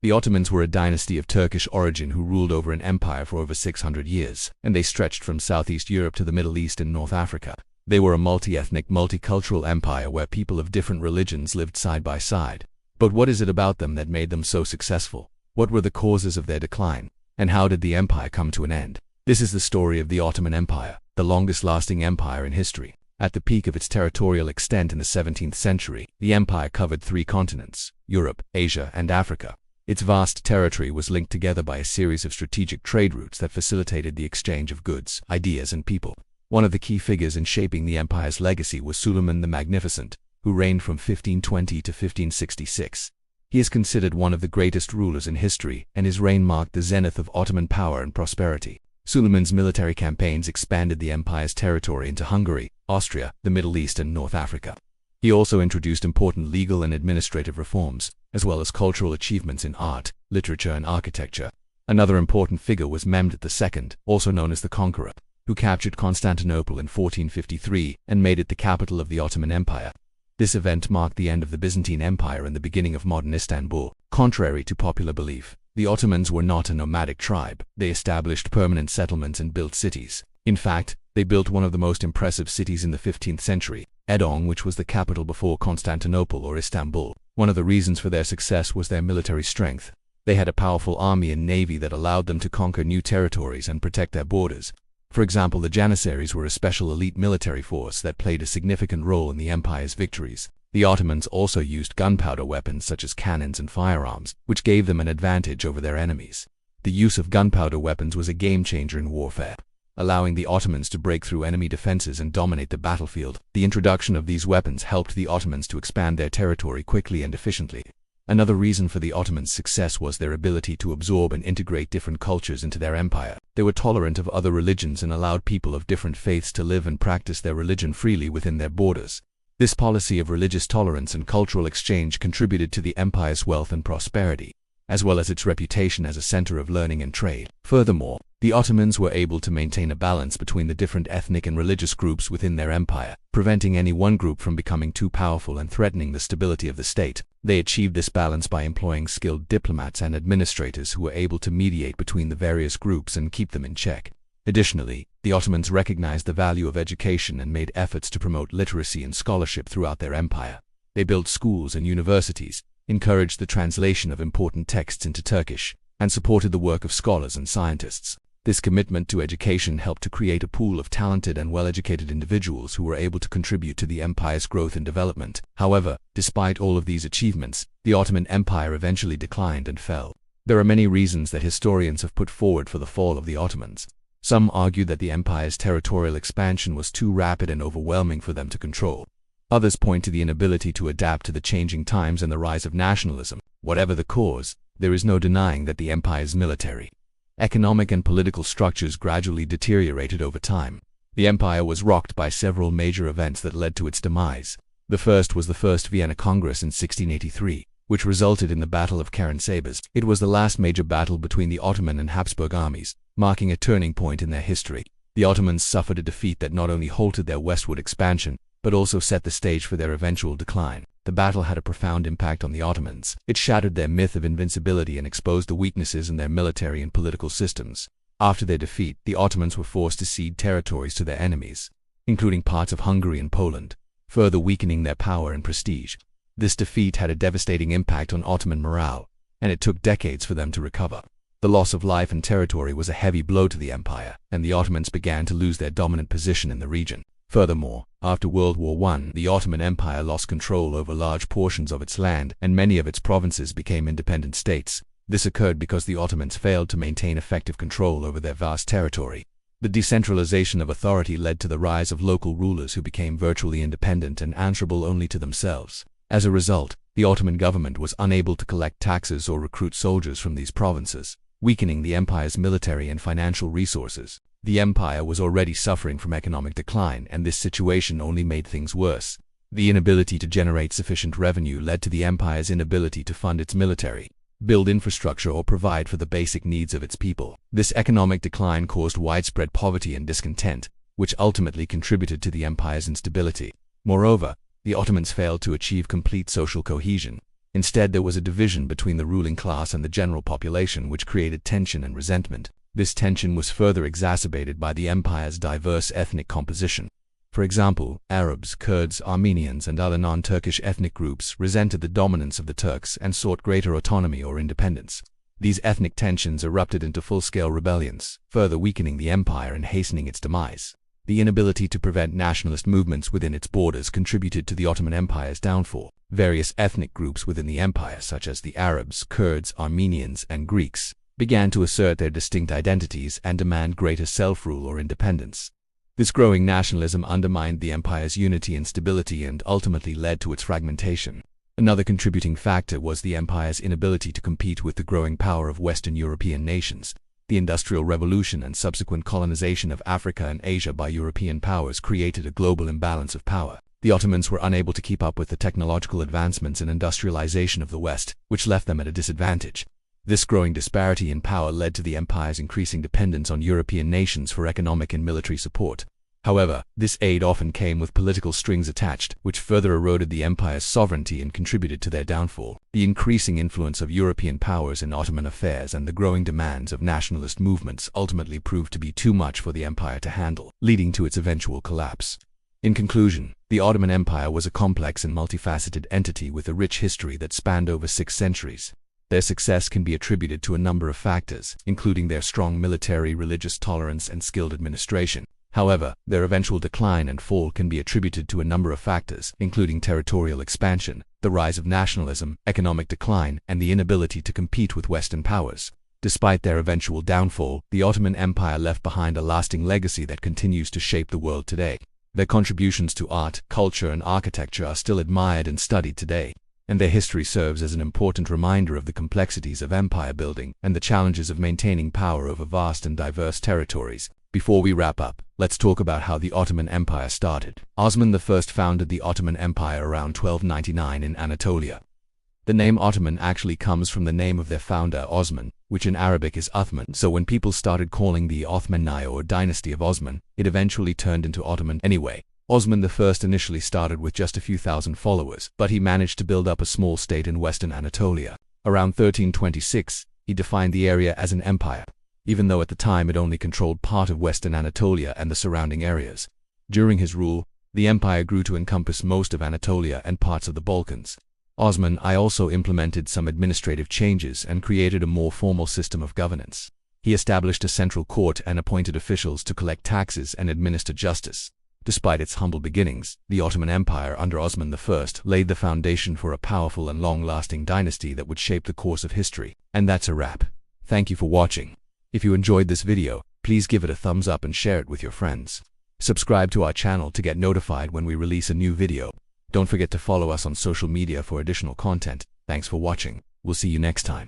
The Ottomans were a dynasty of Turkish origin who ruled over an empire for over 600 years, and they stretched from Southeast Europe to the Middle East and North Africa. They were a multi-ethnic, multicultural empire where people of different religions lived side by side. But what is it about them that made them so successful? What were the causes of their decline? And how did the empire come to an end? This is the story of the Ottoman Empire, the longest-lasting empire in history. At the peak of its territorial extent in the 17th century, the empire covered 3 continents: Europe, Asia, and Africa. Its vast territory was linked together by a series of strategic trade routes that facilitated the exchange of goods, ideas, and people. One of the key figures in shaping the empire's legacy was Suleiman the Magnificent, who reigned from 1520 to 1566. He is considered one of the greatest rulers in history, and his reign marked the zenith of Ottoman power and prosperity. Suleiman's military campaigns expanded the empire's territory into Hungary, Austria, the Middle East, and North Africa. He also introduced important legal and administrative reforms, as well as cultural achievements in art, literature, and architecture. Another important figure was Mehmed II, also known as the Conqueror, who captured Constantinople in 1453 and made it the capital of the Ottoman Empire. This event marked the end of the Byzantine Empire and the beginning of modern Istanbul. Contrary to popular belief, the Ottomans were not a nomadic tribe. They established permanent settlements and built cities. In fact, they built one of the most impressive cities in the 15th century, Edong, which was the capital before Constantinople or Istanbul. One of the reasons for their success was their military strength. They had a powerful army and navy that allowed them to conquer new territories and protect their borders. For example, the Janissaries were a special elite military force that played a significant role in the empire's victories. The Ottomans also used gunpowder weapons such as cannons and firearms, which gave them an advantage over their enemies. The use of gunpowder weapons was a game-changer in warfare, allowing the Ottomans to break through enemy defenses and dominate the battlefield. The introduction of these weapons helped the Ottomans to expand their territory quickly and efficiently. Another reason for the Ottomans' success was their ability to absorb and integrate different cultures into their empire. They were tolerant of other religions and allowed people of different faiths to live and practice their religion freely within their borders. This policy of religious tolerance and cultural exchange contributed to the empire's wealth and prosperity, as well as its reputation as a center of learning and trade. Furthermore, the Ottomans were able to maintain a balance between the different ethnic and religious groups within their empire, preventing any one group from becoming too powerful and threatening the stability of the state. They achieved this balance by employing skilled diplomats and administrators who were able to mediate between the various groups and keep them in check. Additionally, the Ottomans recognized the value of education and made efforts to promote literacy and scholarship throughout their empire. They built schools and universities, encouraged the translation of important texts into Turkish, and supported the work of scholars and scientists. This commitment to education helped to create a pool of talented and well-educated individuals who were able to contribute to the empire's growth and development. However, despite all of these achievements, the Ottoman Empire eventually declined and fell. There are many reasons that historians have put forward for the fall of the Ottomans. Some argue that the empire's territorial expansion was too rapid and overwhelming for them to control. Others point to the inability to adapt to the changing times and the rise of nationalism. Whatever the cause, there is no denying that the empire's military, economic, and political structures gradually deteriorated over time. The empire was rocked by several major events that led to its demise. The first was the First Vienna Congress in 1683, which resulted in the Battle of Keren Sabers. It was the last major battle between the Ottoman and Habsburg armies, marking a turning point in their history. The Ottomans suffered a defeat that not only halted their westward expansion, but also set the stage for their eventual decline. The battle had a profound impact on the Ottomans. It shattered their myth of invincibility and exposed the weaknesses in their military and political systems. After their defeat, the Ottomans were forced to cede territories to their enemies, including parts of Hungary and Poland, further weakening their power and prestige. This defeat had a devastating impact on Ottoman morale, and it took decades for them to recover. The loss of life and territory was a heavy blow to the empire, and the Ottomans began to lose their dominant position in the region. Furthermore, after World War I, the Ottoman Empire lost control over large portions of its land, and many of its provinces became independent states. This occurred because the Ottomans failed to maintain effective control over their vast territory. The decentralization of authority led to the rise of local rulers who became virtually independent and answerable only to themselves. As a result, the Ottoman government was unable to collect taxes or recruit soldiers from these provinces, weakening the empire's military and financial resources. The empire was already suffering from economic decline, and this situation only made things worse. The inability to generate sufficient revenue led to the empire's inability to fund its military, build infrastructure, or provide for the basic needs of its people. This economic decline caused widespread poverty and discontent, which ultimately contributed to the empire's instability. Moreover, the Ottomans failed to achieve complete social cohesion. Instead, there was a division between the ruling class and the general population, which created tension and resentment. This tension was further exacerbated by the empire's diverse ethnic composition. For example, Arabs, Kurds, Armenians, and other non-Turkish ethnic groups resented the dominance of the Turks and sought greater autonomy or independence. These ethnic tensions erupted into full-scale rebellions, further weakening the empire and hastening its demise. The inability to prevent nationalist movements within its borders contributed to the Ottoman Empire's downfall. Various ethnic groups within the empire, such as the Arabs, Kurds, Armenians, and Greeks, began to assert their distinct identities and demand greater self-rule or independence. This growing nationalism undermined the empire's unity and stability and ultimately led to its fragmentation. Another contributing factor was the empire's inability to compete with the growing power of Western European nations. The Industrial Revolution and subsequent colonization of Africa and Asia by European powers created a global imbalance of power. The Ottomans were unable to keep up with the technological advancements and industrialization of the West, which left them at a disadvantage. This growing disparity in power led to the empire's increasing dependence on European nations for economic and military support. However, this aid often came with political strings attached, which further eroded the empire's sovereignty and contributed to their downfall. The increasing influence of European powers in Ottoman affairs and the growing demands of nationalist movements ultimately proved to be too much for the empire to handle, leading to its eventual collapse. In conclusion, the Ottoman Empire was a complex and multifaceted entity with a rich history that spanned over 6 centuries. Their success can be attributed to a number of factors, including their strong military, religious tolerance, and skilled administration. However, their eventual decline and fall can be attributed to a number of factors, including territorial expansion, the rise of nationalism, economic decline, and the inability to compete with Western powers. Despite their eventual downfall, the Ottoman Empire left behind a lasting legacy that continues to shape the world today. Their contributions to art, culture, and architecture are still admired and studied today, and their history serves as an important reminder of the complexities of empire building and the challenges of maintaining power over vast and diverse territories. Before we wrap up, let's talk about how the Ottoman Empire started. Osman I founded the Ottoman Empire around 1299 in Anatolia. The name Ottoman actually comes from the name of their founder, Osman, which in Arabic is Uthman. So when people started calling the Othmani or dynasty of Osman, it eventually turned into Ottoman anyway. Osman I initially started with just a few thousand followers, but he managed to build up a small state in western Anatolia. Around 1326, he defined the area as an empire, even though at the time it only controlled part of western Anatolia and the surrounding areas. During his rule, the empire grew to encompass most of Anatolia and parts of the Balkans. Osman I also implemented some administrative changes and created a more formal system of governance. He established a central court and appointed officials to collect taxes and administer justice. Despite its humble beginnings, the Ottoman Empire under Osman I laid the foundation for a powerful and long-lasting dynasty that would shape the course of history. And that's a wrap. Thank you for watching. If you enjoyed this video, please give it a thumbs up and share it with your friends. Subscribe to our channel to get notified when we release a new video. Don't forget to follow us on social media for additional content. Thanks for watching. We'll see you next time.